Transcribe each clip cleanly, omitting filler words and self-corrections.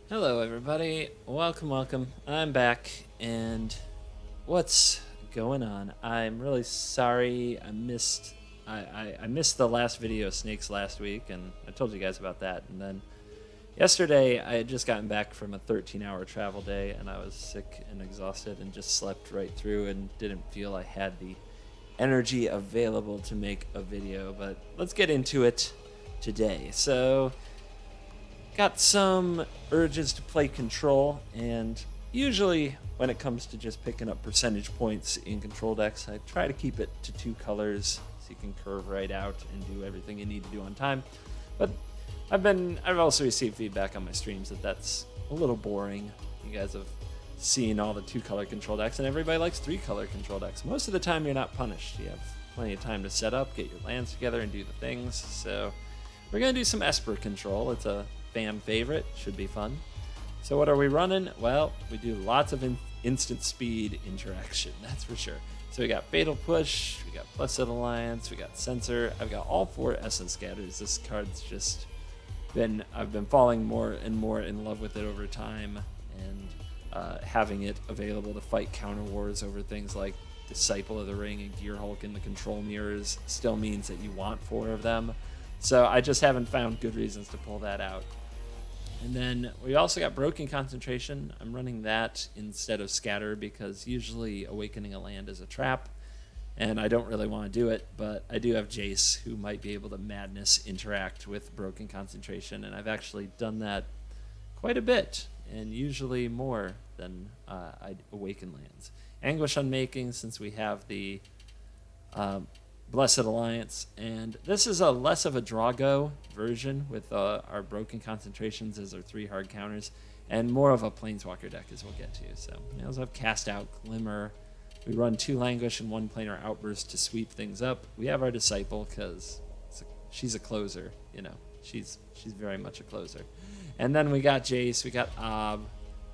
Hello, everybody. Welcome. I'm back, and what's going on? I'm really sorry. I missed the last video of snakes last week, and I told you guys about that. And then yesterday, I had just gotten back from a 13-hour travel day, and I was sick and exhausted, and just slept right through, and didn't feel I had the energy available to make a video. But let's get into it today. So got some urges to play control, and usually when it comes to just picking up percentage points in control decks, I try to keep it to 2 colors so you can curve right out and do everything you need to do on time. But I've also received feedback on my streams that that's a little boring. You guys have seen all the 2-color control decks, and everybody likes 3-color control decks. Most of the time you're not punished. You have plenty of time to set up, get your lands together, and do the things. So we're going to do some Esper control. It's a fan favorite, should be fun. So what are we running? Well, we do lots of instant speed interaction, that's for sure. So we got Fatal Push, we got Blessed Alliance, we got Censor. I've got all 4 Essence Scatters. This card's just I've been falling more and more in love with it over time, and having it available to fight counter wars over things like Disciple of the Ring and Gearhulk in the control mirrors still means that you want 4 of them. So I just haven't found good reasons to pull that out. And then we also got Broken Concentration. I'm running that instead of Scatter because usually Awakening a land is a trap, and I don't really want to do it, but I do have Jace who might be able to Madness interact with Broken Concentration, and I've actually done that quite a bit, and usually more than I Awaken lands. Anguish Unmaking, since we have the Blessed Alliance, and this is a less of a draw-go version with our Broken Concentrations as our 3 hard counters, and more of a Planeswalker deck as we'll get to. So we also have Cast Out, Glimmer. We run 2 Languish and 1 planar outburst to sweep things up. We have our Disciple because she's a closer, you know. She's very much a closer. And then we got Jace, we got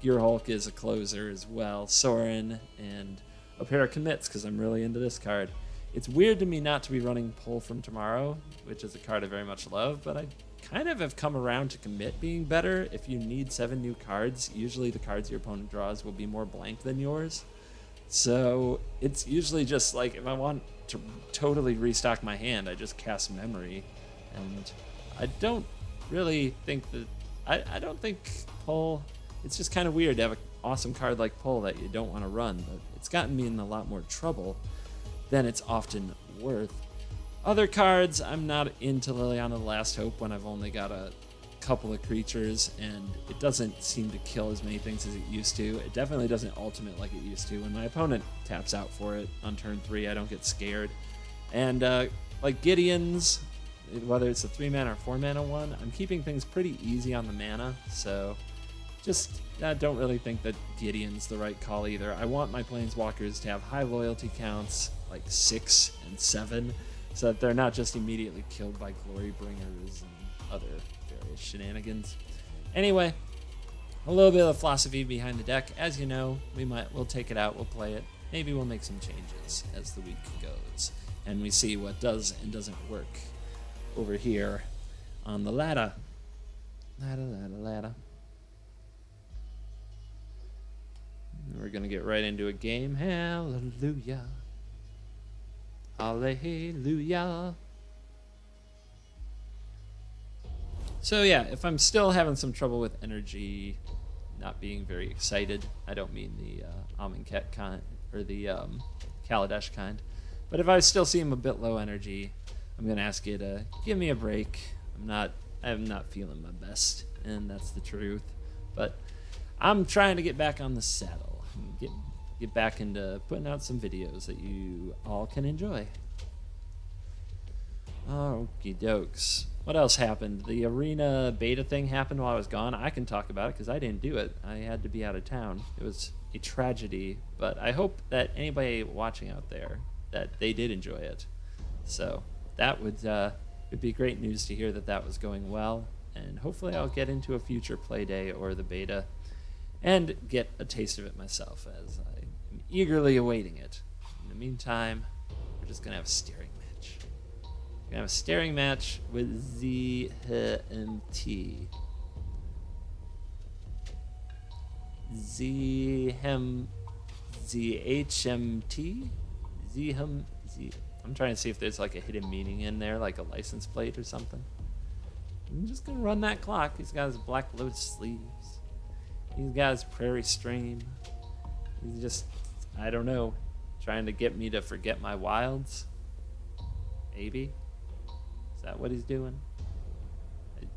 Gearhulk is a closer as well, Sorin, and a pair of commits because I'm really into this card. It's weird to me not to be running Pull from Tomorrow, which is a card I very much love, but I kind of have come around to commit being better. If you need 7 new cards, usually the cards your opponent draws will be more blank than yours. So it's usually just like if I want to totally restock my hand, I just cast Memory. And I don't really think that... I don't think Pull... It's just kind of weird to have an awesome card like Pull that you don't want to run, but it's gotten me in a lot more trouble than it's often worth. Other cards, I'm not into Liliana the Last Hope when I've only got a couple of creatures, and it doesn't seem to kill as many things as it used to. It definitely doesn't ultimate like it used to. When my opponent taps out for it on turn 3, I don't get scared. And like Gideon's, whether it's a 3-mana or 4-mana one, I'm keeping things pretty easy on the mana, so just I don't really think that Gideon's the right call either. I want my Planeswalkers to have high loyalty counts, like 6 and 7, so that they're not just immediately killed by Glory Bringers and other various shenanigans. Anyway, a little bit of the philosophy behind the deck. As you know, we'll take it out, we'll play it. Maybe we'll make some changes as the week goes, and we see what does and doesn't work over here on the ladder. Ladder. We're going to get right into a game. Hallelujah. Hallelujah. So yeah, if I'm still having some trouble with energy, not being very excited, I don't mean the Amonkhet kind, or the Kaladesh kind, but if I still seem a bit low energy, I'm going to ask you to give me a break. I'm not feeling my best, and that's the truth. But I'm trying to get back on the saddle. Get back into putting out some videos that you all can enjoy. Okie dokes. What else happened? The arena beta thing happened while I was gone. I can talk about it because I didn't do it. I had to be out of town. It was a tragedy, but I hope that anybody watching out there, that they did enjoy it. So that would be great news to hear that that was going well, and hopefully I'll get into a future play day or the beta and get a taste of it myself as I am eagerly awaiting it. In the meantime, we're just going to have a staring match. We're going to have a staring match with Z and T. Zhem ZHMT Zhem Z. I'm trying to see if there's like a hidden meaning in there, like a license plate or something. I'm just gonna run that clock. He's got his black lotus sleeves. He's got his prairie stream. He's just, I don't know, trying to get me to forget my wilds. Maybe. Is that what he's doing? He's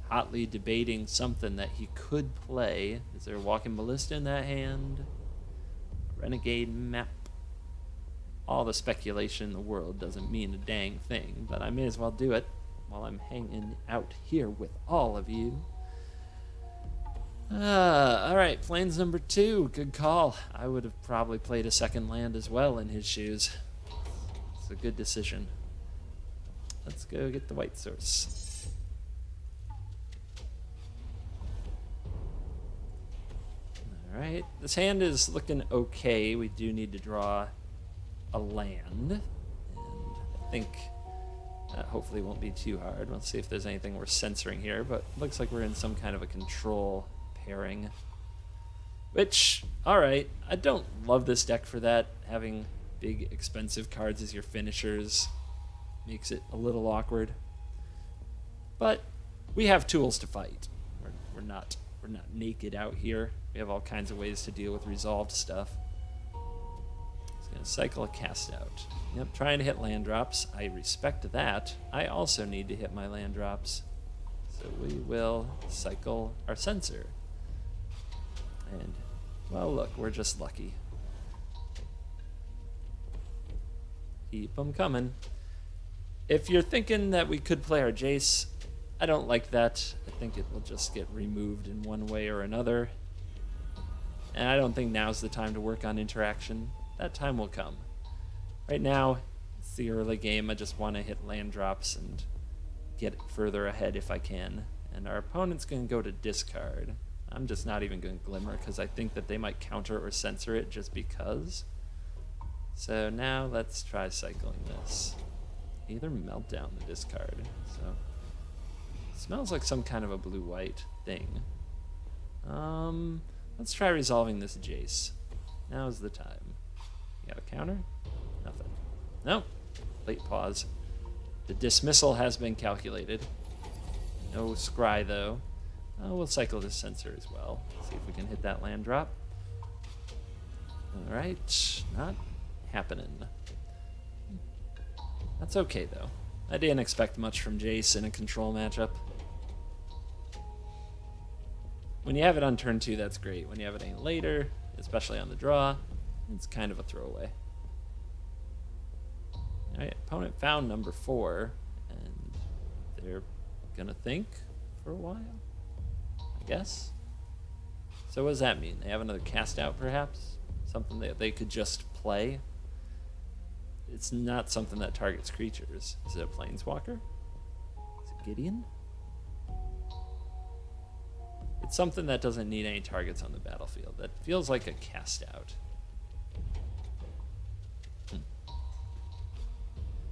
hotly debating something that he could play. Is there a walking ballista in that hand? A renegade map? All the speculation in the world doesn't mean a dang thing, but I may as well do it while I'm hanging out here with all of you. Alright, plains number 2. Good call. I would have probably played a second land as well in his shoes. It's a good decision. Let's go get the white source. Alright, this hand is looking okay. We do need to draw a land, and I think that hopefully won't be too hard. Let's see if there's anything we're censoring here, but it looks like we're in some kind of a control pairing, which, alright, I don't love this deck for that. Having big expensive cards as your finishers makes it a little awkward, but we have tools to fight. We're not naked out here. We have all kinds of ways to deal with resolved stuff. Gonna cycle a cast out. Yep, trying to hit land drops. I respect that. I also need to hit my land drops. So we will cycle our censor. And, well, look, we're just lucky. Keep them coming. If you're thinking that we could play our jace, I don't like that. I think it will just get removed in one way or another. And I don't think now's the time to work on interaction. That time will come. Right now, it's the early game. I just want to hit land drops and get further ahead if I can. And our opponent's going to go to discard. I'm just not even going to glimmer because I think that they might counter or censor it just because. So now let's try cycling this. Either melt down the discard. So it smells like some kind of a blue-white thing. Let's try resolving this jace. Now's the time. Got a counter? Nothing. Nope. Late pause. The dismissal has been calculated. No scry, though. We'll cycle this censor as well. See if we can hit that land drop. Alright. Not happening. That's okay, though. I didn't expect much from Jace in a control matchup. When you have it on turn 2, that's great. When you have it any later, especially on the draw, it's kind of a throwaway. Alright, opponent found number 4, and they're gonna think for a while, I guess. So what does that mean? They have another cast out, perhaps? Something that they could just play? It's not something that targets creatures. Is it a planeswalker? Is it Gideon? It's something that doesn't need any targets on the battlefield. That feels like a cast out.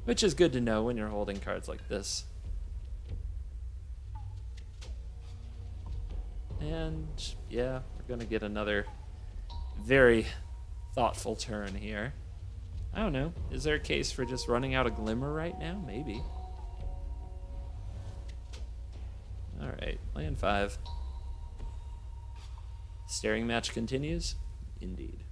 Which is good to know when you're holding cards like this. And yeah, we're gonna get another very thoughtful turn here. I don't know. Is there a case for just running out of glimmer right now? Maybe. Alright, land 5. Staring match continues? Indeed.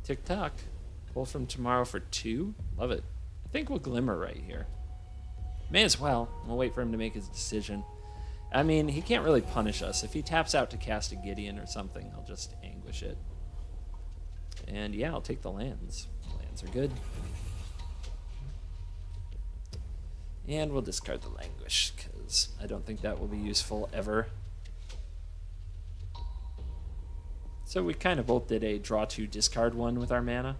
Tick-tock. Pull from tomorrow for 2? Love it. I think we'll glimmer right here. May as well. We'll wait for him to make his decision. I mean, he can't really punish us. If he taps out to cast a Gideon or something, I'll just anguish it. And yeah, I'll take the lands. Lands are good. And we'll discard the languish, because I don't think that will be useful ever. So we kind of both did a draw 2, discard 1 with our mana.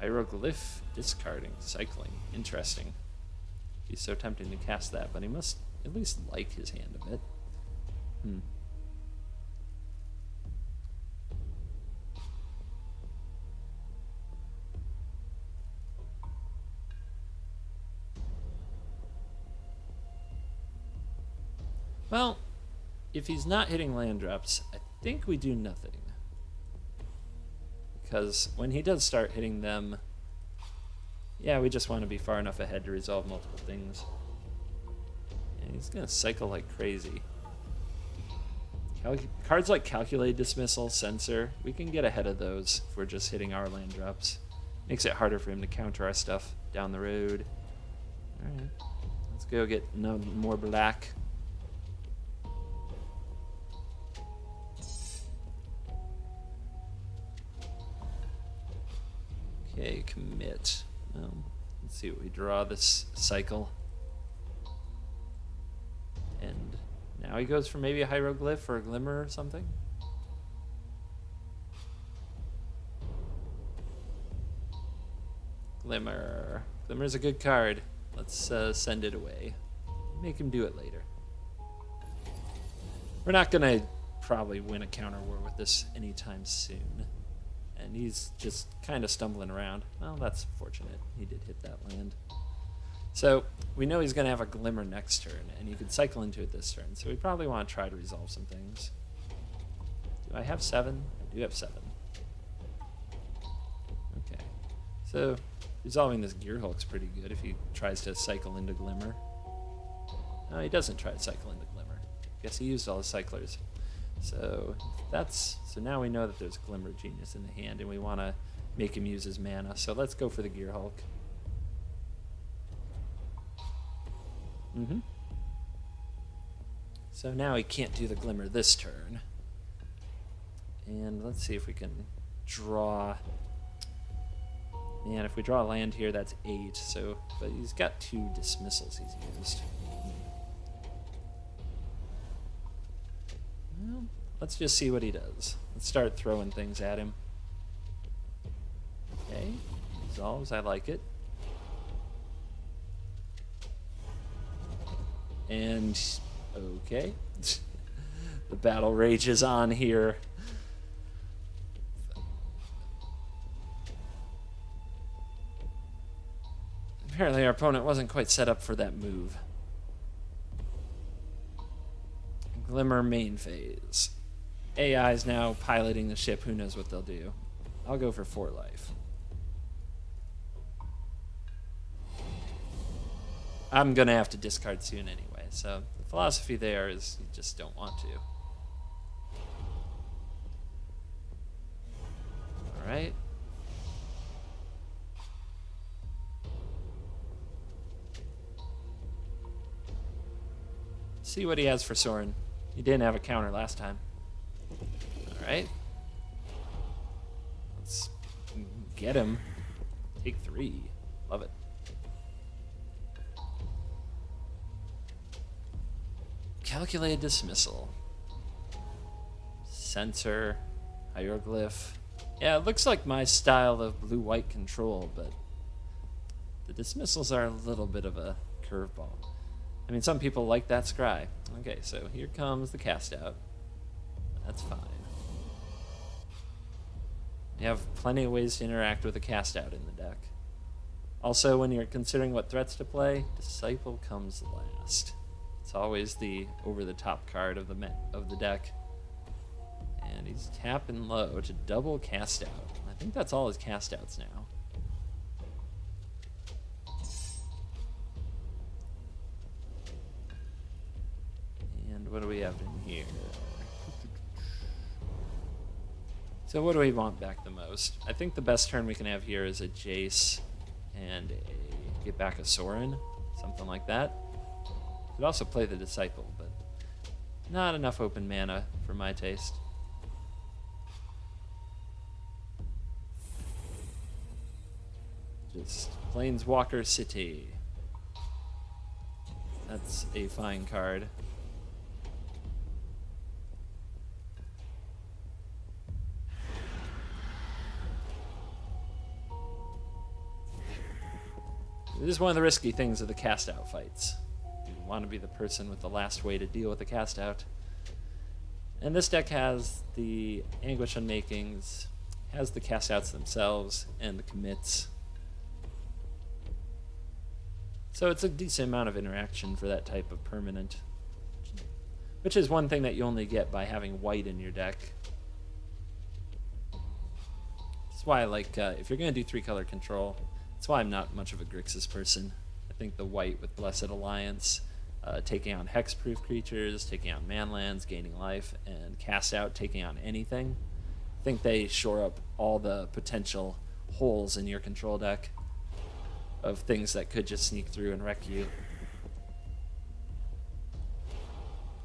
Hieroglyph, discarding, cycling. Interesting. He's so tempting to cast that, but he must at least like his hand a bit. Well, if he's not hitting land drops, I think we do nothing. Because when he does start hitting them, yeah, we just want to be far enough ahead to resolve multiple things. And he's going to cycle like crazy. Cards like Calculated Dismissal, Censor, we can get ahead of those if we're just hitting our land drops. Makes it harder for him to counter our stuff down the road. Alright, let's go get no more black. Okay, commit. Let's see what we draw this cycle. And now he goes for maybe a hieroglyph or a glimmer or something. Glimmer. Glimmer's a good card. Let's send it away. Make him do it later. We're not going to probably win a counter war with this anytime soon. And he's just kind of stumbling around. Well, that's fortunate. He did hit that land. So we know he's going to have a glimmer next turn, and you could cycle into it this turn. So we probably want to try to resolve some things. Do I have 7? I do have 7. Okay. So resolving this gearhulk's pretty good if he tries to cycle into glimmer. No, he doesn't try to cycle into glimmer. Guess he used all his cyclers. So now we know that there's Glimmer Genius in the hand, and we want to make him use his mana. So let's go for the Gearhulk. So now he can't do the Glimmer this turn. And let's see if we can draw. Man, if we draw a land here, that's 8. So, but he's got 2 dismissals he's used. Well, let's just see what he does. Let's start throwing things at him. Okay, resolves, I like it. And, okay. The battle rages on here. Apparently our opponent wasn't quite set up for that move. Glimmer main phase. AI is now piloting the ship. Who knows what they'll do? I'll go for 4 life. I'm going to have to discard soon anyway. So the philosophy there is you just don't want to. All right. See what he has for Sorin. He didn't have a counter last time. Alright. Let's get him. Take 3. Love it. Calculated Dismissal. Censor. Hieroglyph. Yeah, it looks like my style of blue-white control, but the dismissals are a little bit of a curveball. I mean, some people like that scry. Okay, so here comes the cast out. That's fine. You have plenty of ways to interact with a cast out in the deck. Also, when you're considering what threats to play, Disciple comes last. It's always the over-the-top card of the deck. And he's tapping low to double cast out. I think that's all his cast outs now. What do we have in here? So what do we want back the most? I think the best turn we can have here is a Jace and get back a Sorin, something like that. Could also play the Disciple, but not enough open mana for my taste. Just Planeswalker City. That's a fine card. It is one of the risky things of the cast-out fights. You want to be the person with the last way to deal with the cast-out. And this deck has the Anguish Unmakings, has the cast-outs themselves, and the commits. So it's a decent amount of interaction for that type of permanent. which is one thing that you only get by having white in your deck. That's why, like, if you're going to do 3-color control, that's why I'm not much of a Grixis person. I think the white with Blessed Alliance, taking on hexproof creatures, taking on manlands, gaining life, and cast out, taking on anything, I think they shore up all the potential holes in your control deck of things that could just sneak through and wreck you.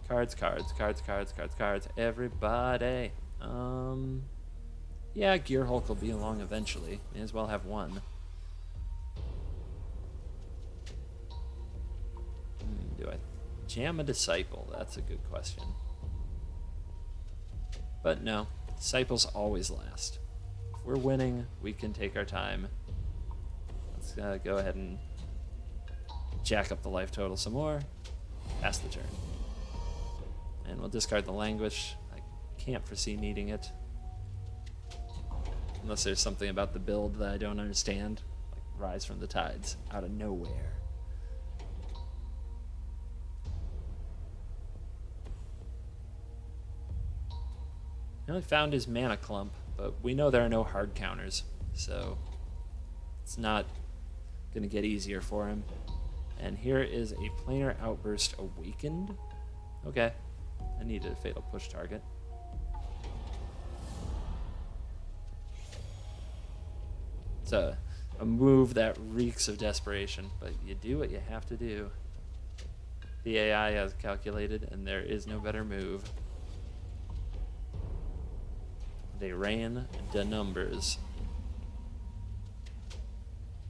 Cards, cards, cards, cards, cards, cards. Everybody. Yeah, Gearhulk will be along eventually. May as well have one. Do I jam a Disciple? That's a good question. But no, Disciples always last. If we're winning, we can take our time. Let's go ahead and jack up the life total some more. Pass the turn. And we'll discard the Languish. I can't foresee needing it. Unless there's something about the build that I don't understand. Like Rise from the Tides out of nowhere. I only found his mana clump, but we know there are no hard counters, so it's not going to get easier for him. And here is a planar outburst awakened. Okay, I needed a fatal push target. It's a move that reeks of desperation, but you do what you have to do. The AI has calculated, and there is no better move. They ran the numbers.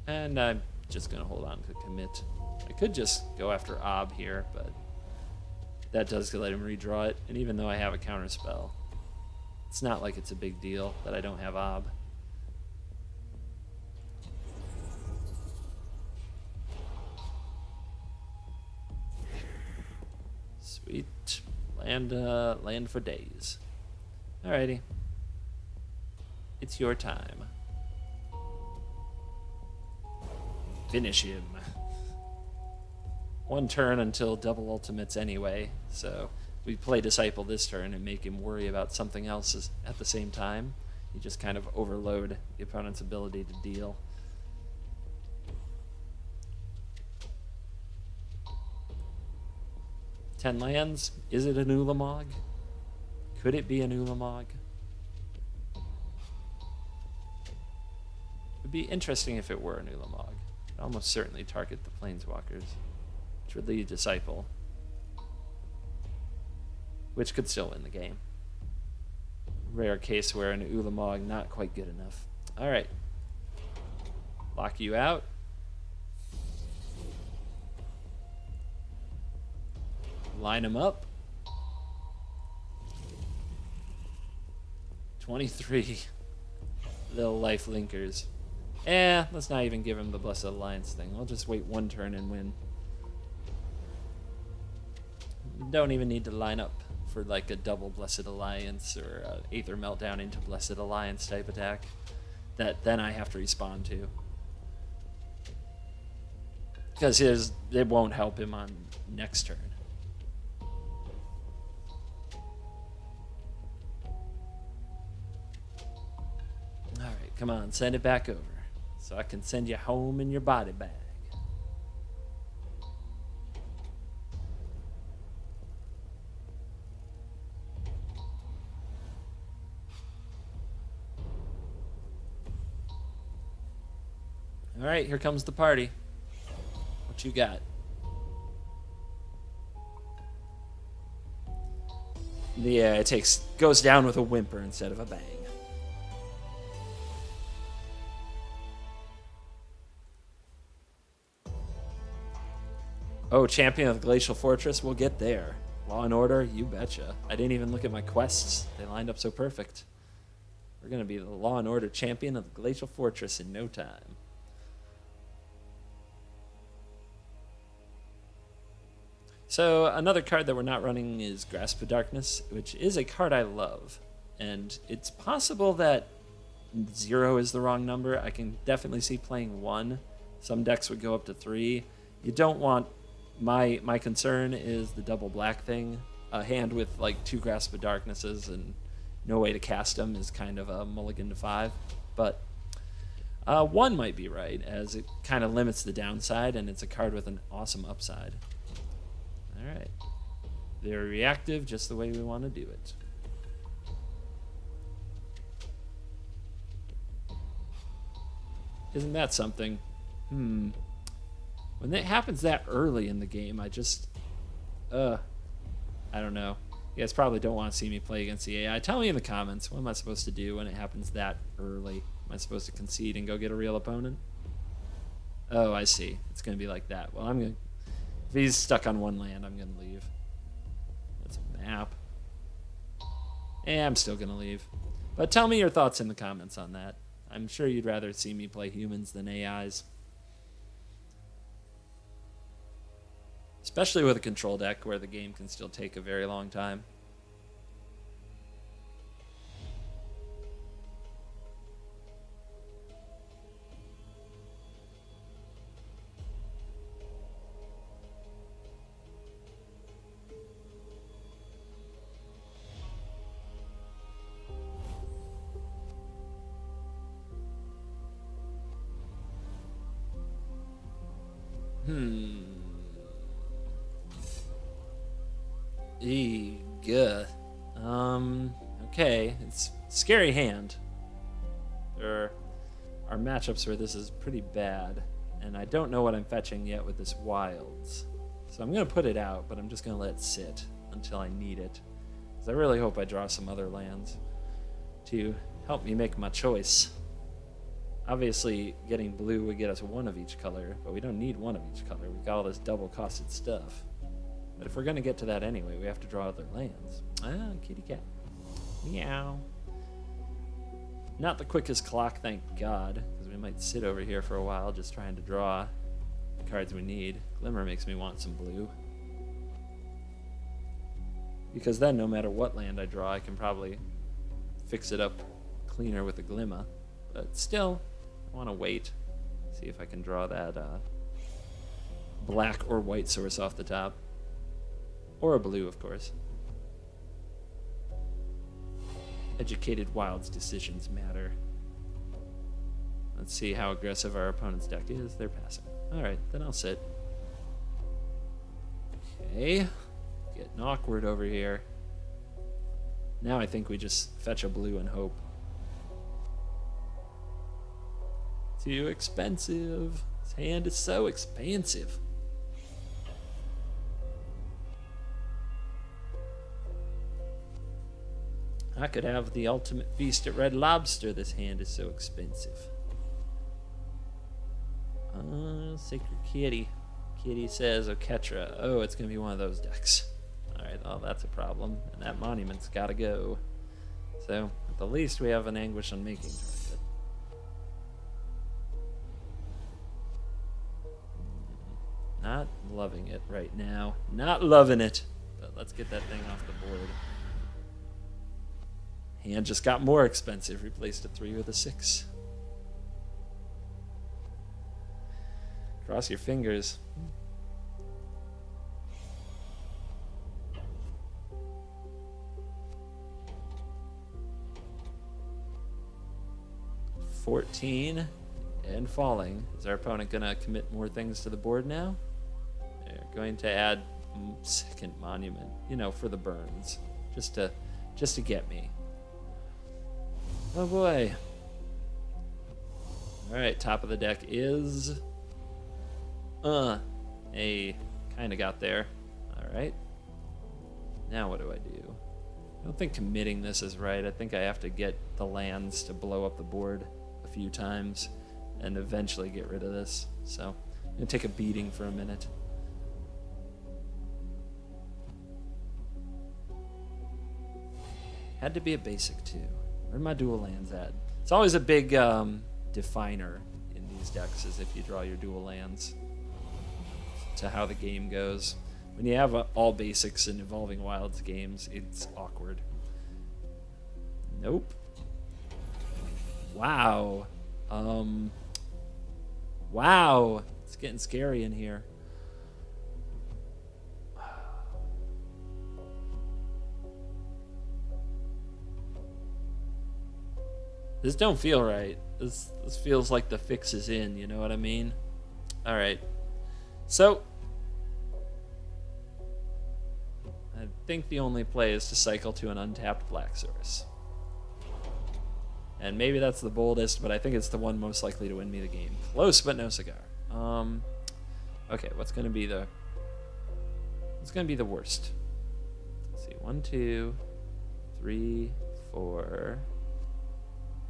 And I'm just going to hold on to commit. I could just go after Ob here, but that does let him redraw it. And even though I have a counter spell, it's not like it's a big deal that I don't have Ob. Sweet. Land for days. Alrighty. It's your time. Finish him. One turn until double ultimates anyway, so we play Disciple this turn and make him worry about something else at the same time. You just kind of overload the opponent's ability to deal. Ten lands. Is it an Ulamog? Could it be an Ulamog? It would be interesting if it were an Ulamog. It'd almost certainly target the Planeswalkers, which would lead Disciple, which could still win the game. Rare case where an Ulamog not quite good enough. All right, lock you out. Line them up. 23 little life linkers. Let's not even give him the Blessed Alliance thing. We'll just wait one turn and win. Don't even need to line up for like a double Blessed Alliance or a Aether Meltdown into Blessed Alliance type attack that then I have to respond to. Because it won't help him on next turn. Alright, come on, send it back over. So I can send you home in your body bag. All right, here comes the party. What you got? Yeah, it goes down with a whimper instead of a bang. Oh, Champion of the Glacial Fortress, we'll get there. Law and Order, you betcha. I didn't even look at my quests. They lined up so perfect. We're going to be the Law and Order Champion of the Glacial Fortress in no time. So another card that we're not running is Grasp of Darkness, which is a card I love. And it's possible that 0 is the wrong number. I can definitely see playing 1. Some decks would go up to 3. You don't want... My concern is the double black thing. a hand with like 2 Grasp of Darknesses and no way to cast them is kind of a mulligan to 5. But 1 might be right, as it kind of limits the downside, and it's a card with an awesome upside. All right. Very reactive, just the way we want to do it. Isn't that something? When that happens that early in the game, I just... I don't know. You guys probably don't want to see me play against the AI. Tell me in the comments, what am I supposed to do when it happens that early? Am I supposed to concede and go get a real opponent? Oh, I see. It's going to be like that. Well, I'm going to... If he's stuck on 1 land, I'm going to leave. That's a map. Yeah, I'm still going to leave. But tell me your thoughts in the comments on that. I'm sure you'd rather see me play humans than AIs. Especially with a control deck where the game can still take a very long time. Good. Okay, it's a scary hand. There are matchups where this is pretty bad, and I don't know what I'm fetching yet with this wilds. So I'm going to put it out, but I'm just going to let it sit until I need it. Because I really hope I draw some other lands to help me make my choice. Obviously, getting blue would get us 1 of each color, but we don't need 1 of each color. We've got all this double-costed stuff. But if we're going to get to that anyway, we have to draw other lands. Ah, kitty cat. Meow. Not the quickest clock, thank God, because we might sit over here for a while just trying to draw the cards we need. Glimmer makes me want some blue. Because then, no matter what land I draw, I can probably fix it up cleaner with a glimmer. But still, I want to wait. See if I can draw that black or white source off the top. Or a blue, of course. Educated Wild's decisions matter. Let's see how aggressive our opponent's deck is. They're passing. Alright, then I'll sit. Okay. Getting awkward over here. Now I think we just fetch a blue and hope. Too expensive. This hand is so expensive. I could have the ultimate feast at Red Lobster. This hand is so expensive. Sacred Kitty. Kitty says Oketra. Oh, it's going to be one of those decks. Alright, well, that's a problem. And that monument's got to go. So, at the least, we have an anguish unmaking target. Not loving it right now. Not loving it. But let's get that thing off the board. Hand just got more expensive. Replaced a 3 with a 6. Cross your fingers. $14 and falling. Is our opponent going to commit more things to the board now? They're going to add second monument, you know, for the burns, just to get me. Oh boy. Alright, top of the deck is... Hey, kinda got there. Alright. Now what do I do? I don't think committing this is right. I think I have to get the lands to blow up the board a few times and eventually get rid of this. So, I'm gonna take a beating for a minute. Had to be a basic too. Where are my dual lands at? It's always a big definer in these decks, is if you draw your dual lands to how the game goes. When you have all basics in Evolving Wilds games, it's awkward. Nope. Wow. Wow. It's getting scary in here. This don't feel right. This feels like the fix is in, you know what I mean? Alright. So, I think the only play is to cycle to an untapped black source. And maybe that's the boldest, but I think it's the one most likely to win me the game. Close, but no cigar. Okay, what's gonna be the worst? Let's see, 1, 2, 3, 4.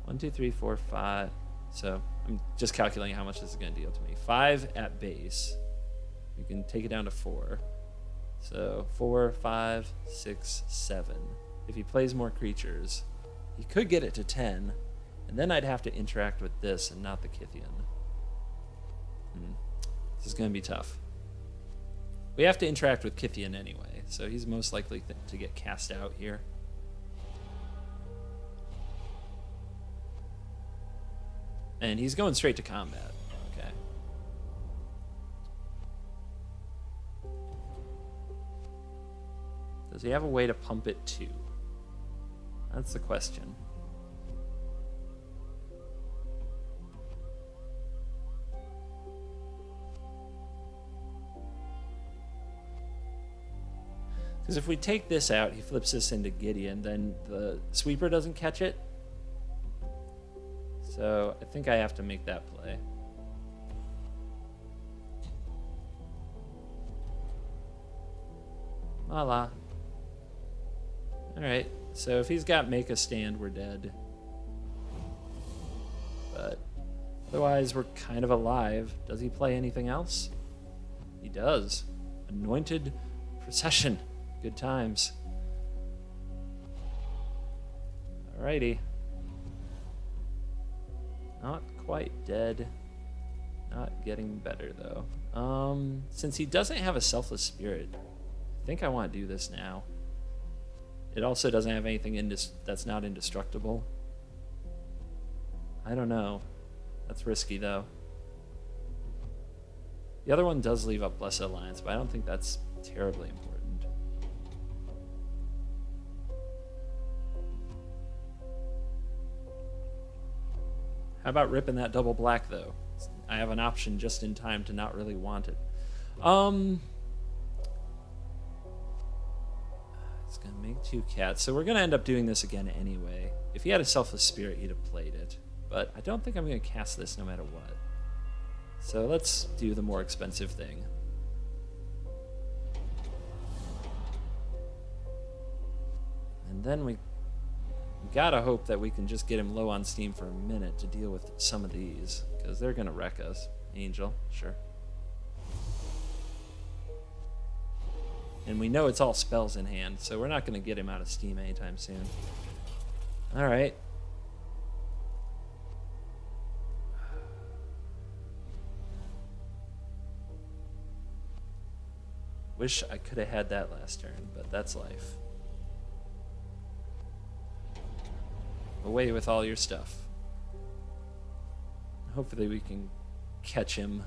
1, 2, 3, 4, 5. So I'm just calculating how much this is gonna deal to me. 5 at base. You can take it down to 4. So 4, 5, 6, 7. If he plays more creatures, he could get it to 10, and then I'd have to interact with this and not the Kythian. This is going to be tough. We have to interact with Kythian anyway, so he's most likely to get cast out here. And he's going straight to combat. Okay. Does he have a way to pump it too? That's the question. Because if we take this out, he flips this into Gideon, then the sweeper doesn't catch it. So I think I have to make that play. Voila. Alright, so if he's got make a stand, we're dead. But otherwise, we're kind of alive. Does he play anything else? He does. Anointed Procession. Good times. Alrighty. Not quite dead. Not getting better, though. Since he doesn't have a Selfless Spirit, I think I want to do this now. It also doesn't have anything that's not indestructible. I don't know. That's risky, though. The other one does leave up Blessed Alliance, but I don't think that's terribly important. How about ripping that double black, though? I have an option just in time to not really want it. It's going to make 2 cats. So we're going to end up doing this again anyway. If he had a Selfless Spirit, he'd have played it. But I don't think I'm going to cast this no matter what. So let's do the more expensive thing. And then we gotta hope that we can just get him low on steam for a minute to deal with some of these, because they're gonna wreck us. Angel, sure. And we know it's all spells in hand, so we're not gonna get him out of steam anytime soon. Alright. Wish I could have had that last turn, but that's life. Away with all your stuff. Hopefully we can catch him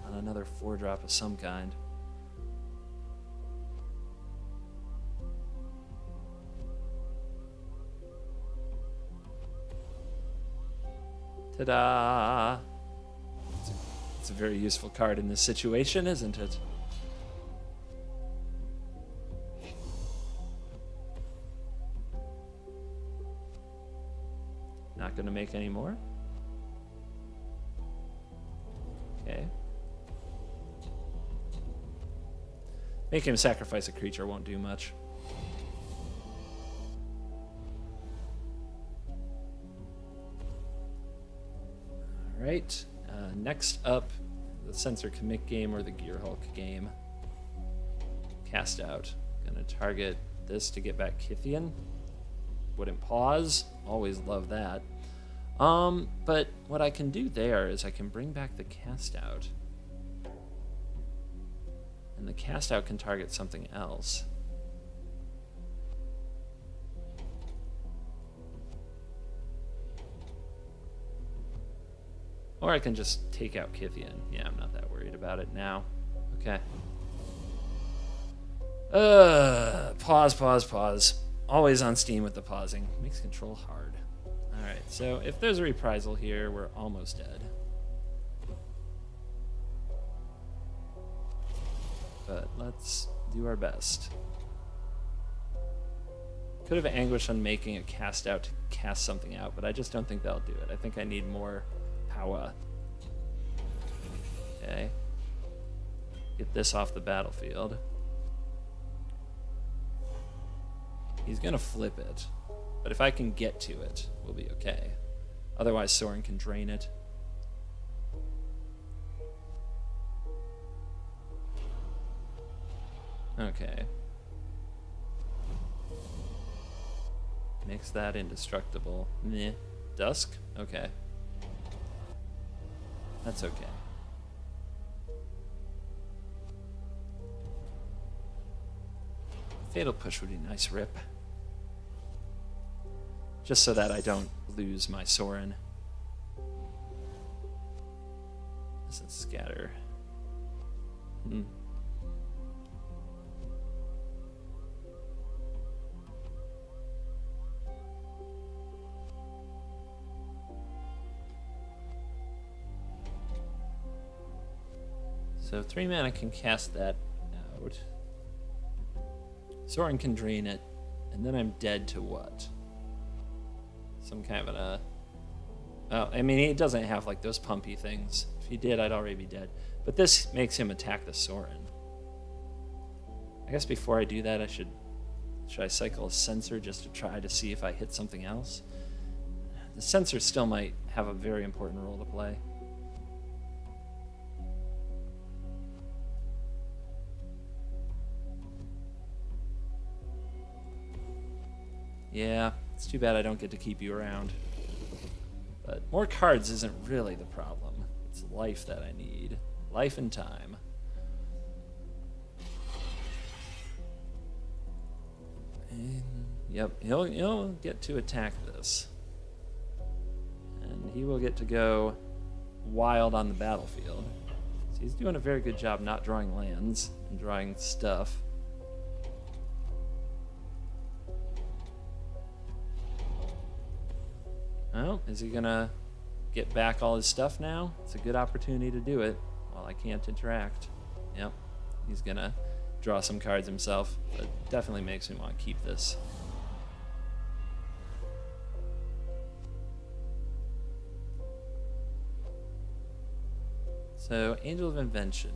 on another 4-drop of some kind. Ta-da! It's a very useful card in this situation, isn't it? Not going to make any more. Okay. Making him sacrifice a creature won't do much. Alright. Next up, the Censor Commit game or the Gearhulk game. Cast out. Gonna target this to get back Kythian. Wouldn't pause. Always love that. But what I can do there is I can bring back the cast out. And the cast out can target something else. Or I can just take out Kythian. Yeah, I'm not that worried about it now. Okay. Pause. Always on steam with the pausing. Makes control hard. Alright, so if there's a reprisal here, we're almost dead. But let's do our best. Could have anguished unmaking a cast out to cast something out, but I just don't think that'll do it. I think I need more power. Okay. Get this off the battlefield. He's gonna flip it, but if I can get to it, we'll be okay. Otherwise, Sorin can drain it. Okay. Makes that indestructible. Meh. Dusk? Okay. That's okay. Fatal Push would be a nice rip. Just so that I don't lose my Sorin. Doesn't scatter. So 3 mana can cast that out. Sorin can drain it, and then I'm dead to what? Some kind of a... Oh, I mean, he doesn't have like those pumpy things. If he did, I'd already be dead. But this makes him attack the Sorin. I guess before I do that, should I cycle a censor just to try to see if I hit something else? The censor still might have a very important role to play. Yeah, it's too bad I don't get to keep you around. But more cards isn't really the problem. It's life that I need. Life and time. And, yep, he'll get to attack this. And he will get to go wild on the battlefield. So he's doing a very good job not drawing lands and drawing stuff. Oh, is he gonna get back all his stuff now? It's a good opportunity to do it while I can't interact. Yep, he's gonna draw some cards himself, but definitely makes me want to keep this. So, Angel of Invention.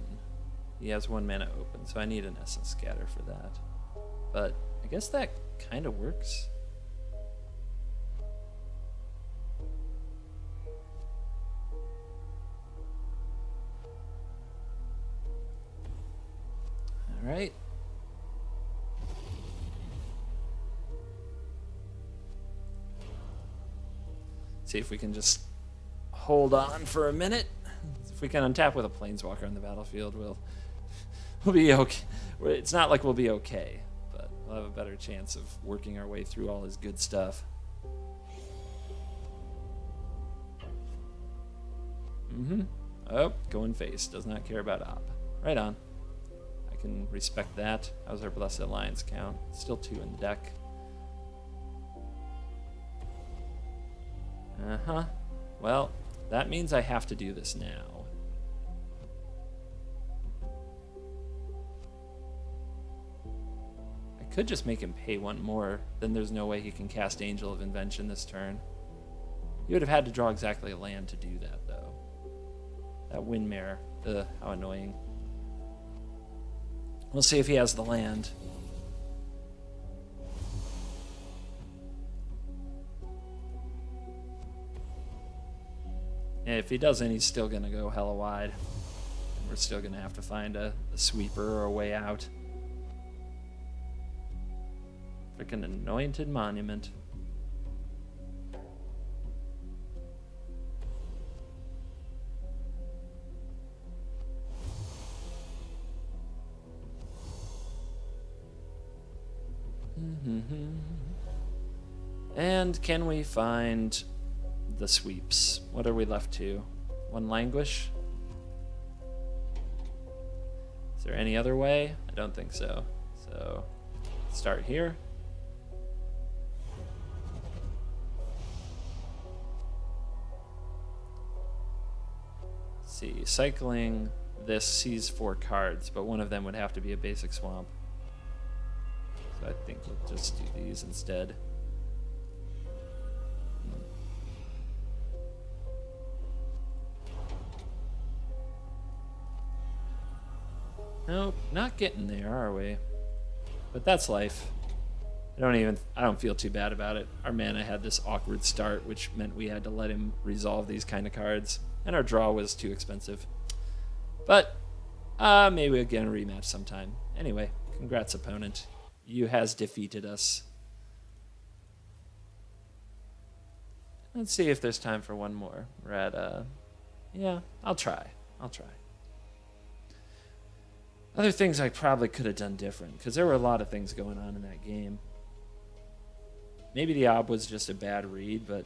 He has 1 mana open, so I need an Essence Scatter for that. But I guess that kind of works. Alright. See if we can just hold on for a minute. If we can untap with a planeswalker on the battlefield, we'll be okay. It's not like we'll be okay, but we'll have a better chance of working our way through all his good stuff. Oh, going face. Does not care about op. Right on. Can respect that. How's our Blessed Alliance count? Still 2 in the deck. Well, that means I have to do this now. I could just make him pay 1 more, then there's no way he can cast Angel of Invention this turn. He would have had to draw exactly a land to do that, though. That Windmare. Ugh, how annoying. We'll see if he has the land. And if he doesn't, he's still going to go hella wide. We're still going to have to find a sweeper or a way out. Freaking Anointed Monument. And can we find the sweeps? What are we left to? 1 languish? Is there any other way? I don't think so. So, start here. see, cycling this sees 4 cards, but one of them would have to be a basic swamp. So I think we'll just do these instead. Nope, not getting there, are we? But that's life. I don't feel too bad about it. Our mana had this awkward start, which meant we had to let him resolve these kind of cards, and our draw was too expensive. But maybe we'll get a rematch sometime. Anyway, congrats, opponent. You has defeated us. Let's see if there's time for one more. We're at yeah, I'll try. Other things I probably could have done different, because there were a lot of things going on in that game. Maybe the Ob was just a bad read, but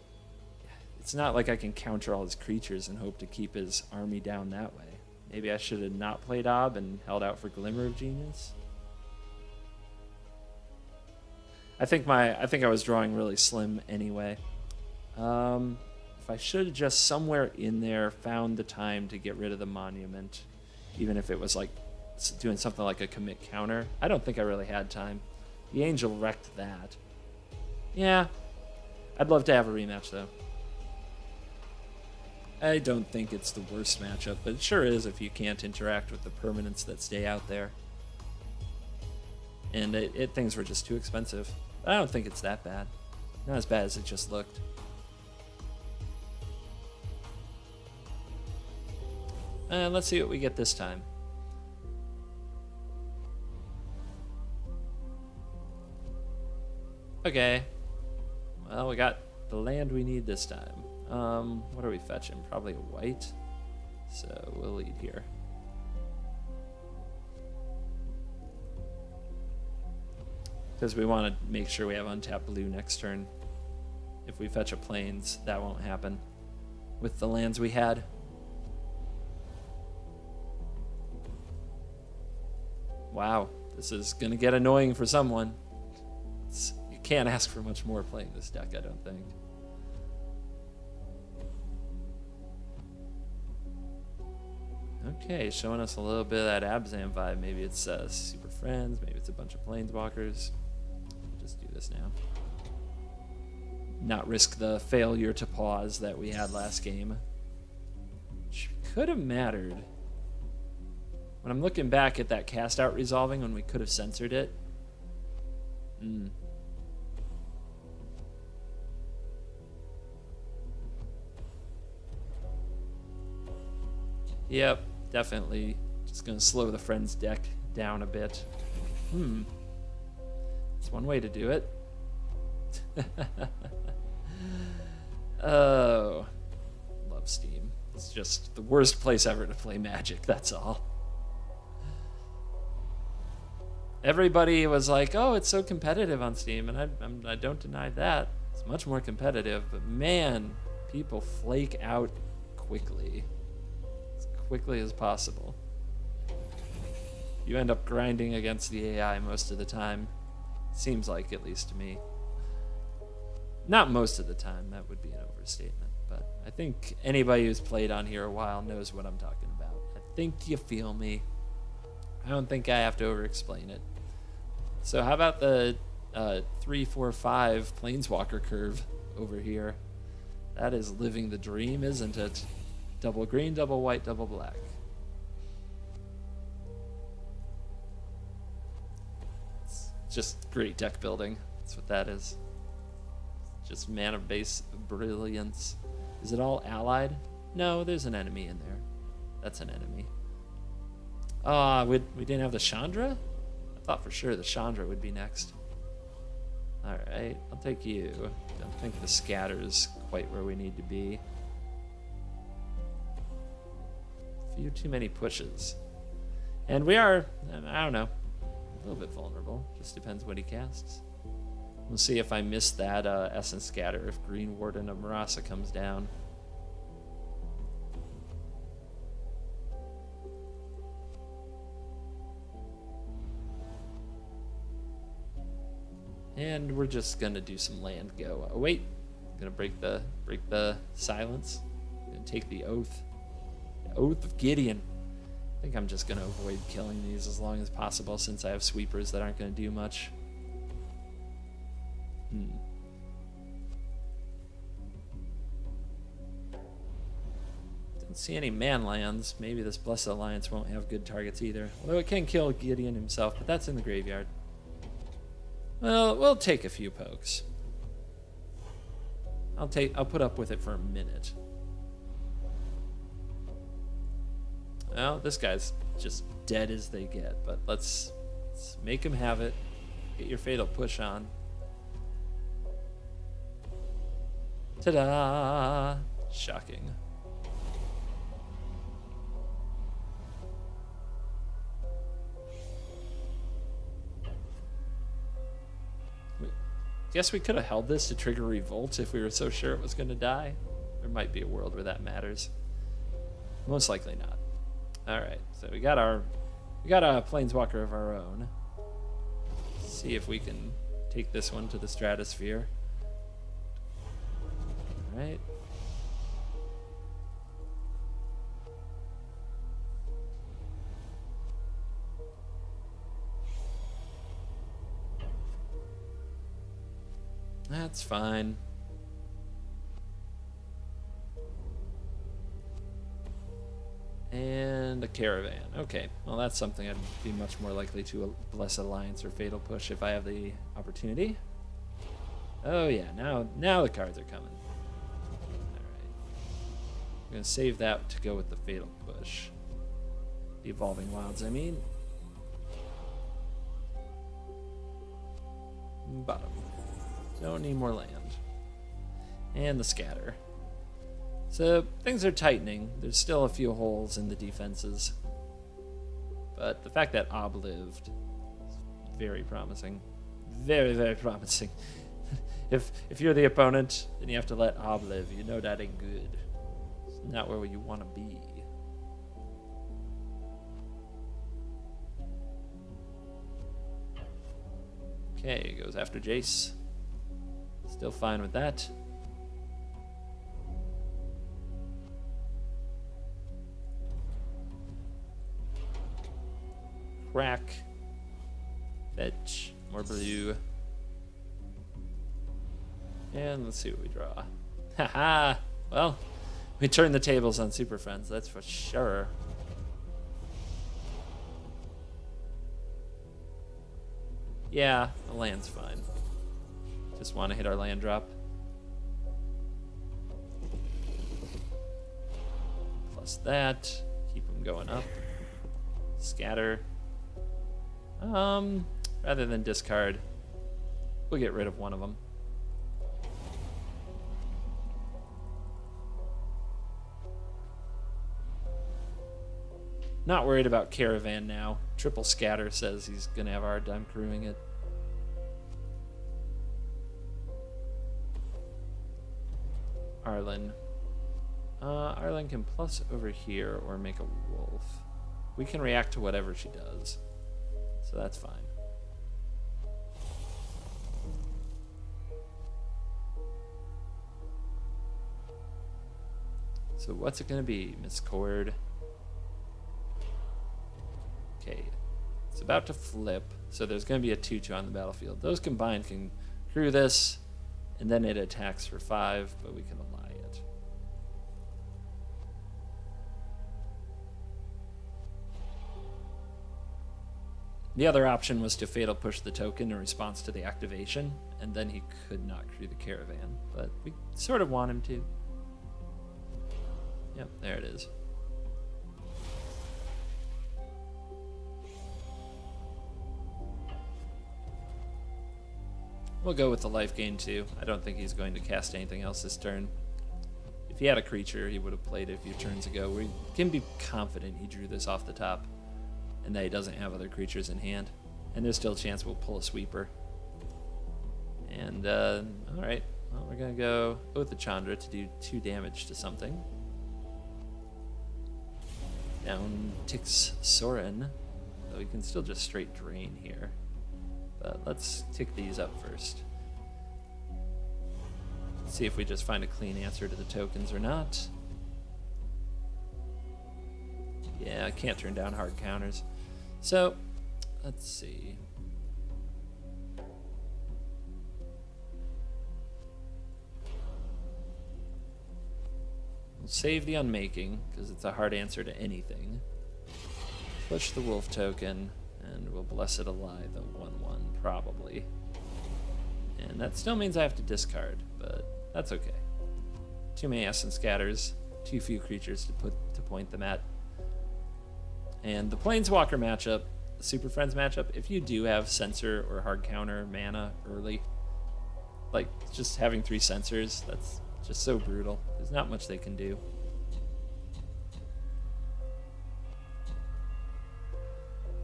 it's not like I can counter all his creatures and hope to keep his army down that way. Maybe I should have not played Ob and held out for Glimmer of Genius. I think I was drawing really slim anyway. If I should have just somewhere in there found the time to get rid of the monument, even if it was like doing something like a commit counter. I don't think I really had time. The Angel wrecked that. Yeah, I'd love to have a rematch though. I don't think it's the worst matchup, but it sure is if you can't interact with the permanents that stay out there. And things were just too expensive. But I don't think it's that bad. Not as bad as it just looked. And let's see what we get this time. Okay. Well, we got the land we need this time. What are we fetching? Probably a white. So we'll lead here. Because we want to make sure we have untapped blue next turn. If we fetch a plains, that won't happen with the lands we had. Wow, this is going to get annoying for someone. You can't ask for much more playing this deck, I don't think. Okay, showing us a little bit of that Abzan vibe. Maybe it's Super Friends, maybe it's a bunch of Planeswalkers. We'll just do this now. Not risk the failure to pause that we had last game. Which could have mattered. When I'm looking back at that cast out resolving when we could have censored it. Yep, definitely just going to slow the Friends deck down a bit. That's one way to do it. Oh, love Steam. It's just the worst place ever to play Magic, that's all. Everybody was like, oh, it's so competitive on Steam, and I don't deny that. It's much more competitive, but man, people flake out quickly. As quickly as possible. You end up grinding against the AI most of the time. Seems like, at least to me. Not most of the time, that would be an overstatement, but I think anybody who's played on here a while knows what I'm talking about. I think you feel me. I don't think I have to over-explain it. So how about the 3, 4, 5 Planeswalker curve over here? That is living the dream, isn't it? Double green, double white, double black. It's just great deck building. That's what that is. Just mana base brilliance. Is it all allied? No, there's an enemy in there. That's an enemy. We didn't have the Chandra? I thought for sure the Chandra would be next. Alright, I'll take you. Don't think the scatter's quite where we need to be. A few too many pushes. And we are, I don't know, a little bit vulnerable. Just depends what he casts. We'll see if I miss that Essence Scatter if Green Warden of Marasa comes down. And we're just gonna do some land go. Oh, wait, gonna break the silence. Gonna take the oath. Yeah, Oath of Gideon. I think I'm just going to avoid killing these as long as possible since I have sweepers that aren't going to do much. Don't see any man lands. Maybe this Blessed Alliance won't have good targets either. Although it can kill Gideon himself, but that's in the graveyard. Well, we'll take a few pokes. I'll put up with it for a minute. Well, this guy's just dead as they get, but let's make him have it. Get your fatal push on. Ta-da! Shocking. Guess we could have held this to trigger revolt if we were so sure it was going to die. There might be a world where that matters. Most likely not. All right, so we got a planeswalker of our own. Let's see if we can take this one to the stratosphere. All right. That's fine. And a caravan. Okay, well that's something I'd be much more likely to Blessed Alliance or Fatal Push if I have the opportunity. Oh yeah, now the cards are coming. Alright. I'm going to save that to go with the Fatal Push. The Evolving Wilds, I mean. Bottom. Don't need more land. And the Scatter. So things are tightening. There's still a few holes in the defenses. But the fact that Ob lived is very promising. Very, very promising. If you're the opponent and you have to let Ob live, you know that ain't good. It's not where you want to be. Okay, goes after Jace. Still fine with that. Crack. Fetch. More blue. And let's see what we draw. Haha! Well, we turned the tables on Super Friends, that's for sure. Yeah, the land's fine. Just want to hit our land drop. Plus that. Keep them going up. Scatter. Rather than discard, we'll get rid of one of them. Not worried about Caravan now. Triple Scatter says he's going to have a hard time crewing it. Arlen. Arlen can plus over here or make a wolf. We can react to whatever she does. So that's fine. So what's it going to be, Miss Cord? Okay. It's about to flip. So there's going to be a 2-2 on the battlefield. Those combined can crew this, and then it attacks for 5, but we can ally it. The other option was to Fatal Push the token in response to the activation, and then he could not crew the Caravan, but we sort of want him to. Yep, there it is. We'll go with the life gain too. I don't think he's going to cast anything else this turn. If he had a creature, he would have played it a few turns ago. We can be confident he drew this off the top and that he doesn't have other creatures in hand. And there's still a chance we'll pull a sweeper. And, alright. Well, we're going to go Oath of Chandra to do 2 damage to something. Down ticks Sorin. Though we can still just straight drain here. But let's tick these up first. See if we just find a clean answer to the tokens or not. Yeah, I can't turn down hard counters. So, let's see. We'll save the unmaking, because it's a hard answer to anything. Push the wolf token, and we'll bless it alive, the 1/1, probably. And that still means I have to discard, but that's okay. Too many essence scatters, too few creatures to point them at. And the Planeswalker matchup, the Super Friends matchup, if you do have censor or hard counter mana early, like just having 3 censors, that's just so brutal. There's not much they can do.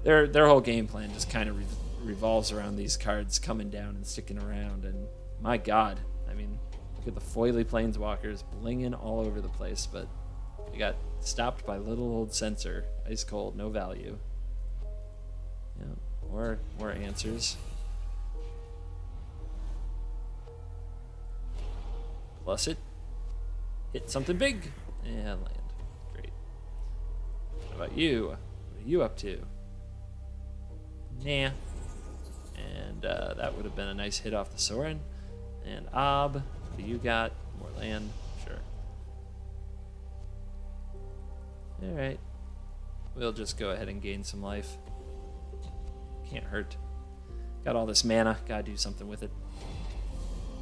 Their whole game plan just kind of revolves around these cards coming down and sticking around. And my God, I mean, look at the foily Planeswalkers blinging all over the place, but they got stopped by little old censor. Ice cold, no value. Yeah, more answers. Plus it. Hit something big. And land. Great. What about you? What are you up to? Nah. And that would have been a nice hit off the sorin. And what do you got? More land. Sure. Alright. We'll just go ahead and gain some life. Can't hurt. Got all this mana. Gotta do something with it.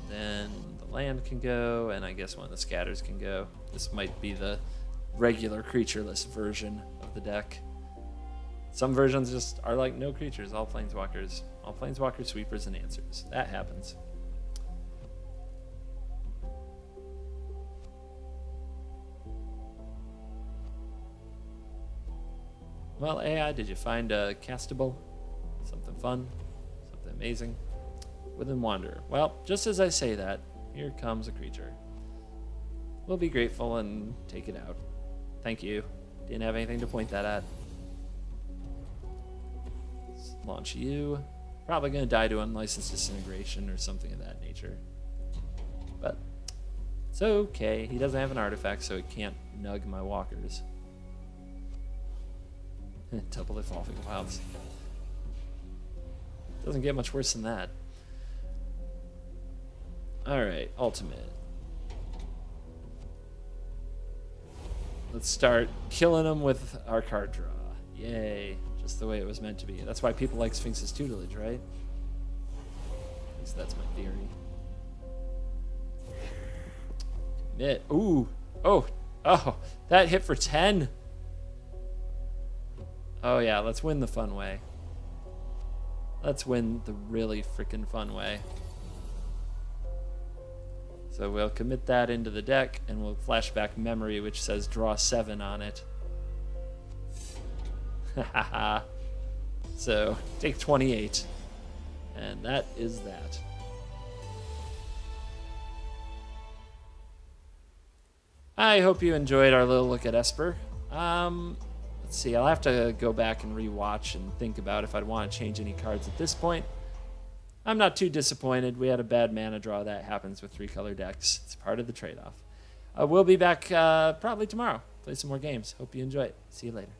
Then the land can go, and I guess one of the scatters can go. This might be the regular creatureless version of the deck. Some versions just are like no creatures, all planeswalkers. All planeswalker sweepers and answers. That happens. Well, AI, did you find a castable? Something fun? Something amazing? Within Wanderer. Well, just as I say that, here comes a creature. We'll be grateful and take it out. Thank you. Didn't have anything to point that at. Let's launch you. Probably going to die to unlicensed disintegration or something of that nature. But it's okay. He doesn't have an artifact, so he can't nug my walkers. Double Evolving Wilds. Doesn't get much worse than that. Alright, ultimate. Let's start killing them with our card draw. Yay. Just the way it was meant to be. That's why people like Sphinx's tutelage, right? At least that's my theory. Commit. Ooh. Oh. Oh. That hit for 10. Oh yeah, let's win the fun way. Let's win the really freaking fun way. So we'll commit that into the deck, and we'll flashback memory, which says draw 7 on it. So take 28, and that is that. I hope you enjoyed our little look at Esper. Let's see, I'll have to go back and rewatch and think about if I'd want to change any cards at this point. I'm not too disappointed. We had a bad mana draw. That happens with 3-color decks. It's part of the trade-off. We'll be back probably tomorrow. Play some more games. Hope you enjoy it. See you later.